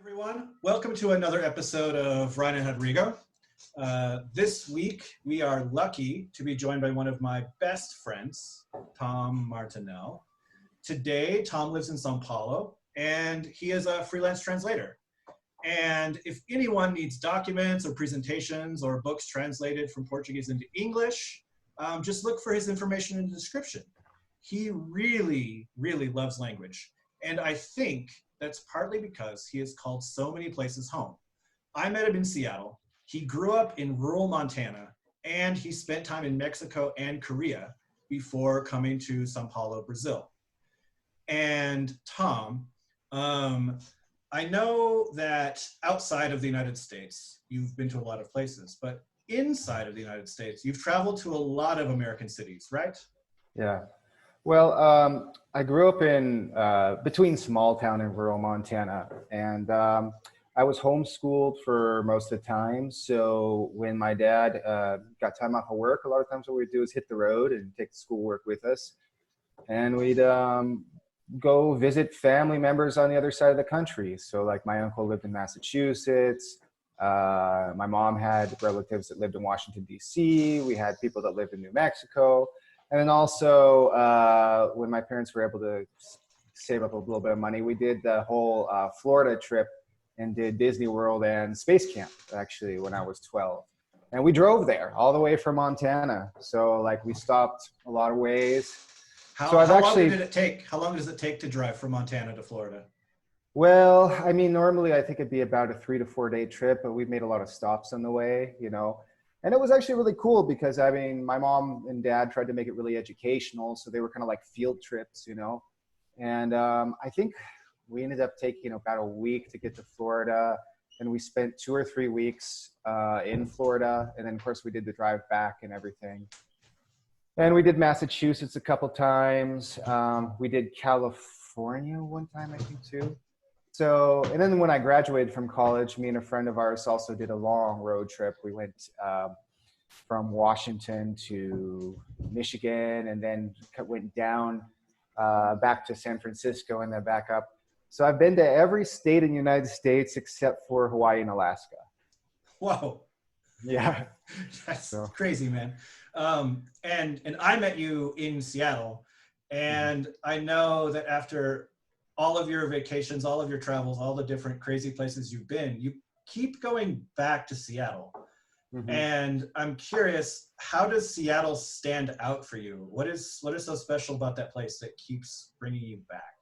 Everyone. Welcome to another episode of Ryan and Rodrigo. This week, we are lucky to be joined by one of my best friends, Tom Martinell. Today, Tom lives in Sao Paulo, and he is a freelance translator. And if anyone needs documents or presentations or books translated from Portuguese into English, just look for his information in the description. He really, really loves language. And I think that's partly because he has called so many places home. I met him in Seattle. He grew up in rural Montana, and he spent time in Mexico and Korea before coming to Sao Paulo, Brazil. And Tom, I know that outside of the United States, you've been to a lot of places, but inside of the United States, you've traveled to a lot of American cities, right? Yeah. Well, I grew up in between small town and rural Montana, and I was homeschooled for most of the time. So when my dad got time off of work, a lot of times what we'd do is hit the road and take the schoolwork with us, and we'd go visit family members on the other side of the country. So like my uncle lived in Massachusetts. My mom had relatives that lived in Washington, D.C. We had people that lived in New Mexico. And then also, when my parents were able to save up a little bit of money, we did the whole Florida trip and did Disney World and Space Camp, actually, when I was 12. And we drove there all the way from Montana. So like we stopped a lot of ways. How long did it take? How long does it take to drive from Montana to Florida? Well, I mean, normally I think it'd be about a 3 to 4 day trip, but we made a lot of stops on the way, you know. And it was actually really cool because, I mean, my mom and dad tried to make it really educational. So they were kind of like field trips, you know. And I think we ended up taking about a week to get to Florida. And we spent 2 or 3 weeks in Florida. And then, of course, we did the drive back and everything. And we did Massachusetts a couple times. We did California one time, I think, too. So, and then when I graduated from college, me and a friend of ours also did a long road trip. We went from Washington to Michigan and then went down back to San Francisco and then back up. So I've been to every state in the United States except for Hawaii and Alaska. Whoa. Yeah. That's crazy, man. And I met you in Seattle, and I know that after all of your vacations, all of your travels, all the different crazy places you've been, you keep going back to Seattle. Mm-hmm. And I'm curious, how does Seattle stand out for you? What is so special about that place that keeps bringing you back?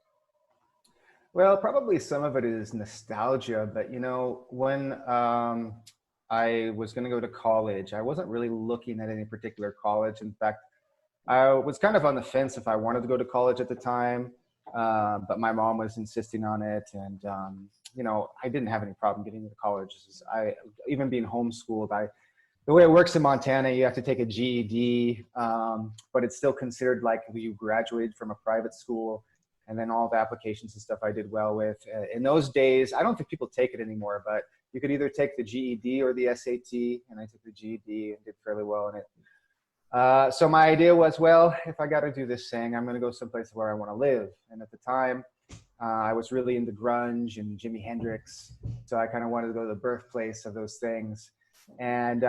Well, probably some of it is nostalgia, but you know, when I was going to go to college, I wasn't really looking at any particular college. In fact, I was kind of on the fence if I wanted to go to college at the time. But my mom was insisting on it, and you know, I didn't have any problem getting into college. Even being homeschooled, the way it works in Montana, you have to take a GED, but it's still considered like you graduated from a private school, and then all the applications and stuff I did well with. In those days, I don't think people take it anymore, but you could either take the GED or the SAT, and I took the GED and did fairly well in it. So my idea was, well, if I got to do this thing, I'm going to go someplace where I want to live. And at the time, I was really into grunge and Jimi Hendrix. So I kind of wanted to go to the birthplace of those things. And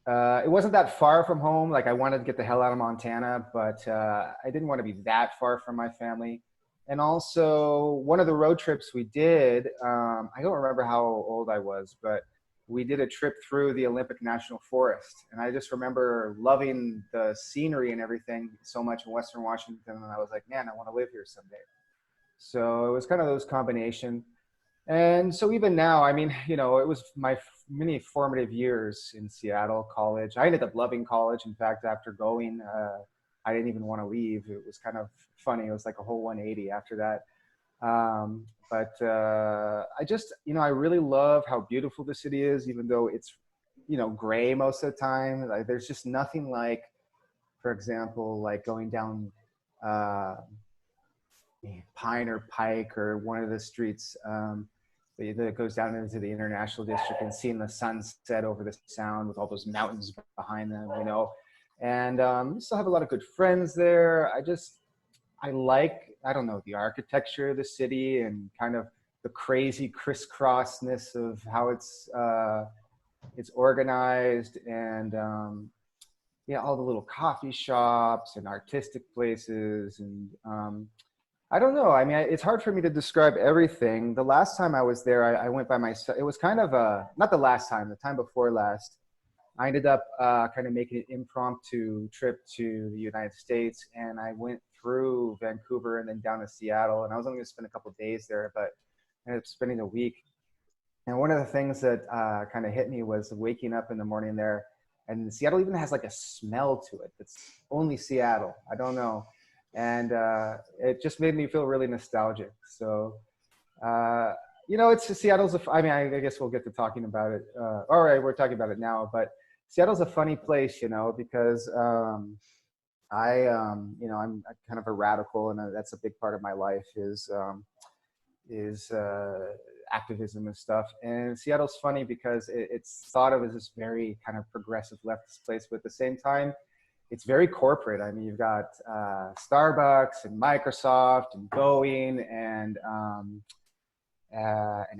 it wasn't that far from home. Like I wanted to get the hell out of Montana, but I didn't want to be that far from my family. And also one of the road trips we did, I don't remember how old I was, but we did a trip through the Olympic National Forest. And I just remember loving the scenery and everything so much in Western Washington. And I was like, man, I want to live here someday. So it was kind of those combination. And so even now, I mean, you know, it was my many formative years in Seattle, college. I ended up loving college. In fact, after going, I didn't even want to leave. It was kind of funny. It was like a whole 180 after that. But I just, you know, I really love how beautiful the city is, even though it's, you know, gray most of the time. Like, there's just nothing like, for example, like going down Pine or Pike or one of the streets that goes down into the International District and seeing the sunset over the sound with all those mountains behind them, you know. And still have a lot of good friends there. I like, I don't know, the architecture of the city and kind of the crazy crisscrossness of how it's organized, and yeah, all the little coffee shops and artistic places, and I don't know. I mean, it's hard for me to describe everything. The last time I was there, I went by myself. It was kind of not the last time, the time before last. I ended up kind of making an impromptu trip to the United States, and I went through Vancouver and then down to Seattle. And I was only going to spend a couple of days there, but I ended up spending a week. And one of the things that kind of hit me was waking up in the morning there, and Seattle even has like a smell to it. It's only Seattle. I don't know. And it just made me feel really nostalgic. So, you know, it's Seattle's. I mean, I guess we'll get to talking about it. All right, we're talking about it now, but Seattle's a funny place, you know, because you know, I'm kind of a radical, and that's a big part of my life is activism and stuff. And Seattle's funny because it's thought of as this very kind of progressive leftist place, but at the same time, it's very corporate. I mean, you've got Starbucks and Microsoft and Boeing and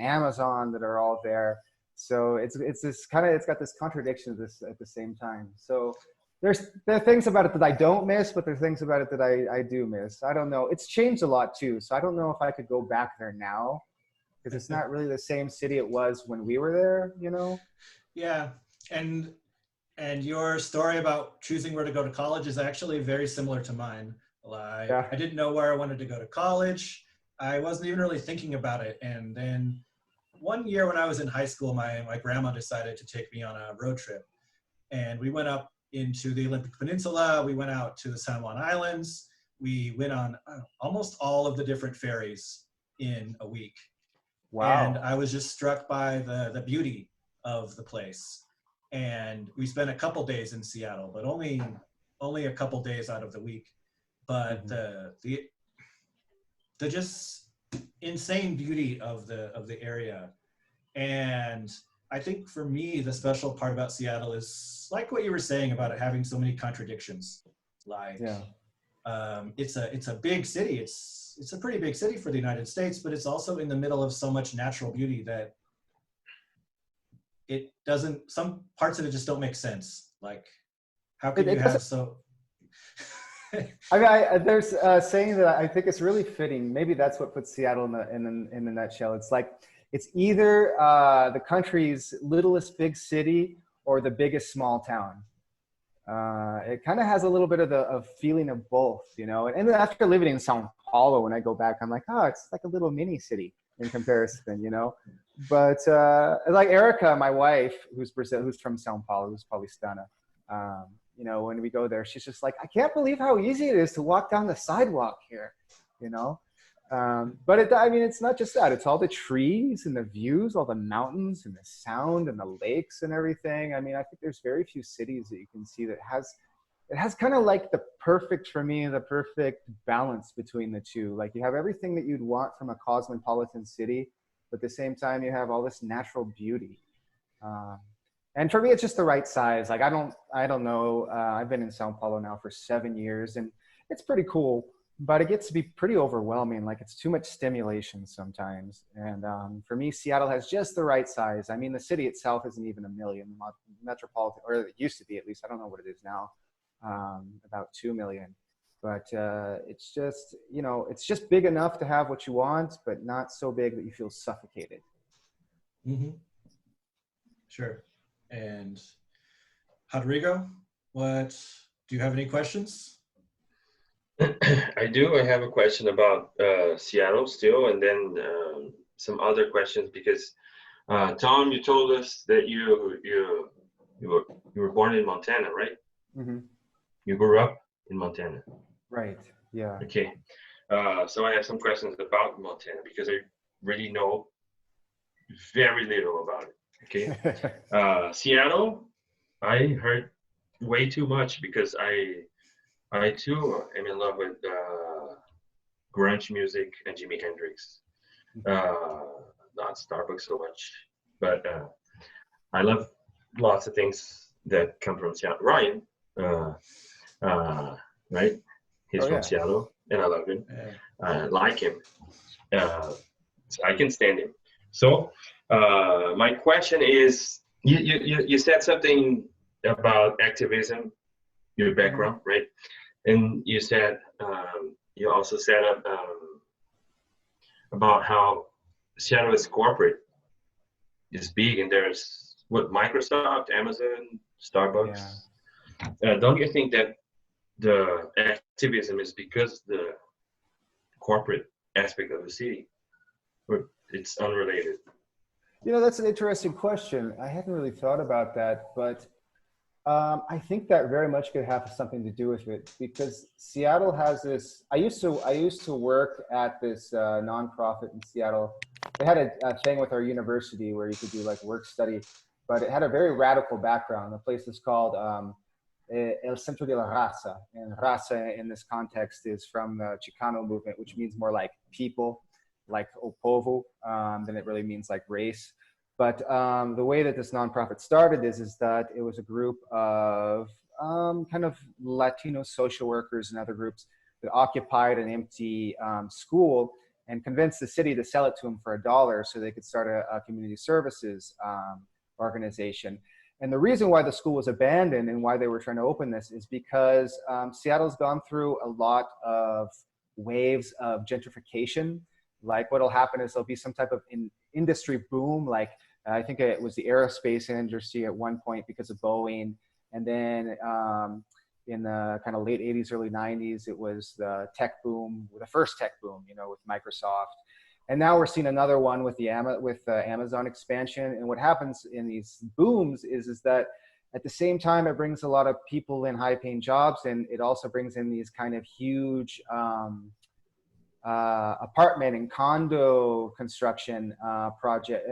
Amazon that are all there. So it's this kind of, it's got this contradiction at the same time. So there are things about it that I don't miss, but there are things about it that I do miss. I don't know. It's changed a lot too. So I don't know if I could go back there now, because it's not really the same city it was when we were there, you know? Yeah. And your story about choosing where to go to college is actually very similar to mine. I didn't know where I wanted to go to college. I wasn't even really thinking about it. And then one year when I was in high school, my grandma decided to take me on a road trip. And we went up into the Olympic Peninsula. We went out to the San Juan Islands. We went on almost all of the different ferries in a week. Wow. And I was just struck by the beauty of the place. And we spent a couple days in Seattle, but only a couple days out of the week. But the just insane beauty of the area. And I think for me, the special part about Seattle is like what you were saying about it having so many contradictions. Like, it's a big city. It's a pretty big city for the United States, but it's also in the middle of so much natural beauty that it doesn't, some parts of it just don't make sense. Like, how can you have so... I mean, there's a saying that I think is really fitting. Maybe that's what puts Seattle in the nutshell. It's like, it's either the country's littlest big city or the biggest small town. It kind of has a little bit of a feeling of both, you know. And then after living in Sao Paulo, when I go back, I'm like, oh, it's like a little mini city in comparison, you know. But like Erica, my wife, who's from Sao Paulo, who's probably Stana, you know, when we go there, she's just like, I can't believe how easy it is to walk down the sidewalk here, you know. But I mean, it's not just that. It's all the trees and the views, all the mountains and the sound and the lakes and everything. I mean, I think there's very few cities that you can see that it has kind of like the perfect balance between the two. Like, you have everything that you'd want from a cosmopolitan city, but at the same time, you have all this natural beauty. And for me, it's just the right size. Like, I don't know. I've been in Sao Paulo now for 7 years, and it's pretty cool, but it gets to be pretty overwhelming. Like, it's too much stimulation sometimes. And for me, Seattle has just the right size. I mean, the city itself isn't even 1 million metropolitan, or it used to be, at least. I don't know what it is now, about 2 million. But it's just, you know, it's just big enough to have what you want, but not so big that you feel suffocated. Mm-hmm. Sure. And Rodrigo, do you have any questions? I do. I have a question about Seattle still, and then some other questions, because Tom, you told us that you were born in Montana, right? Mm-hmm. You grew up in Montana. Right. Yeah. Okay. So I have some questions about Montana, because I really know very little about it. Okay. Seattle, I heard way too much, because I too am in love with grunge music and Jimi Hendrix. Not Starbucks so much, but I love lots of things that come from Seattle. Ryan, right? He's from Seattle, and I love him. I like him. So I can stand him. So my question is, you said something about activism, your background, right? And you said you also said about how Seattle is corporate, is big, and there's what Microsoft, Amazon, Starbucks. Don't you think that the activism is because the corporate aspect of the city, or it's unrelated? You know, that's an interesting question. I hadn't really thought about that, but I think that very much could have something to do with it, because Seattle has this. I used to work at this nonprofit in Seattle. They had a thing with our university where you could do like work study, but it had a very radical background. The place is called El Centro de la Raza, and raza in this context is from the Chicano movement, which means more like people, like o povo, than it really means like race. But the way that this nonprofit started is that it was a group of kind of Latino social workers and other groups that occupied an empty school and convinced the city to sell it to them for $1 so they could start a community services organization. And the reason why the school was abandoned and why they were trying to open this is because Seattle's gone through a lot of waves of gentrification. Like what'll happen is there'll be some type of industry boom. Like I think it was the aerospace industry at one point because of Boeing. And then in the kind of late 80s, early 90s, it was the tech boom, the first tech boom, you know, with Microsoft. And now we're seeing another one with the Amazon expansion. And what happens in these booms is that at the same time, it brings a lot of people in high-paying jobs, and it also brings in these kind of huge apartment and condo construction project,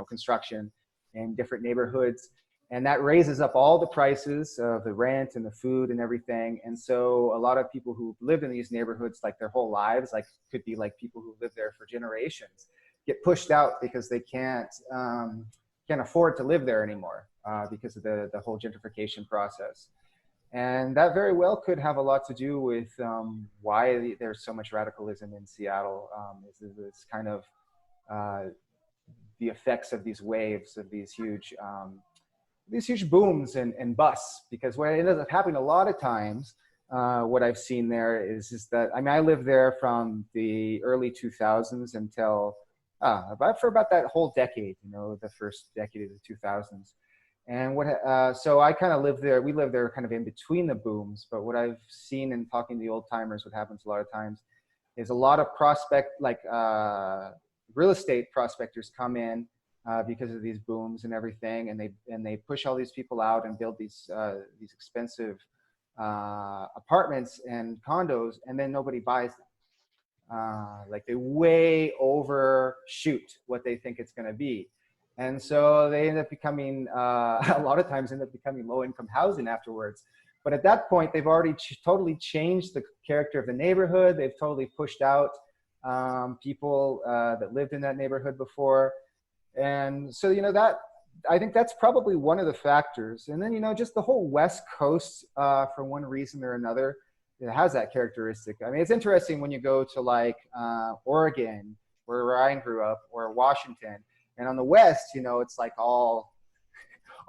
construction in different neighborhoods. And that raises up all the prices of the rent and the food and everything. And so a lot of people who lived in these neighborhoods like their whole lives, like could be like people who lived there for generations, get pushed out because they can't afford to live there anymore because of the whole gentrification process. And that very well could have a lot to do with why there's so much radicalism in Seattle. Is this kind of the effects of these waves of these huge booms and busts, because what ends up happening a lot of times, what I've seen there is that, I mean, I lived there from the early 2000s until for about that whole decade, you know, the first decade of the 2000s. And so I kind of lived there, we lived there kind of in between the booms, but what I've seen in talking to the old timers, what happens a lot of times is a lot of real estate prospectors come in because of these booms and everything, and they push all these people out and build these expensive apartments and condos, and then nobody buys them. Like they way overshoot what they think it's going to be, and so they end up becoming a lot of times end up becoming low-income housing afterwards. But at that point, they've already totally changed the character of the neighborhood. They've totally pushed out people that lived in that neighborhood before. And so, you know, that I think that's probably one of the factors. And then, you know, just the whole West Coast, for one reason or another, it has that characteristic. I mean, it's interesting when you go to like Oregon, where I grew up, or Washington, and on the West, you know, it's like all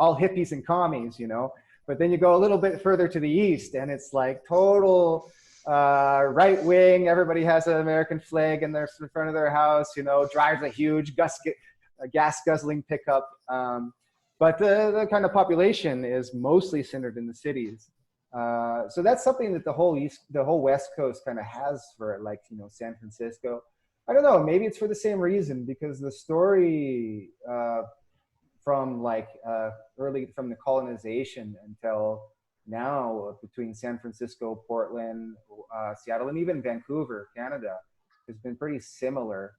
hippies and commies, you know. But then you go a little bit further to the east, and it's like total right wing. Everybody has an American flag in front of their house, you know, drives a huge gas guzzling pickup. But the kind of population is mostly centered in the cities. So that's something that the whole West Coast kind of has for, like, you know, San Francisco. I don't know, maybe it's for the same reason, because the story from the colonization until now, between San Francisco, Portland, Seattle, and even Vancouver, Canada, has been pretty similar.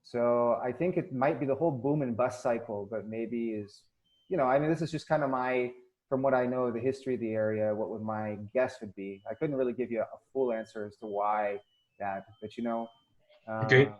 So I think it might be the whole boom and bust cycle, but maybe is, you know, I mean, this is just kind of from what I know, the history of the area, what would my guess would be. I couldn't really give you a full answer as to why that, but, you know. Okay.